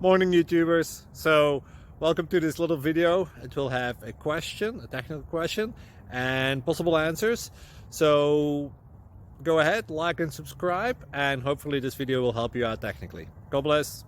Morning YouTubers. So welcome to this little video. It will have a question, a technical question, and possible answers. So go ahead, like and subscribe, and hopefully this video will help you out technically. God bless.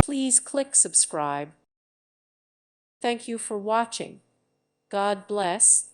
Please click subscribe. Thank you for watching. God bless.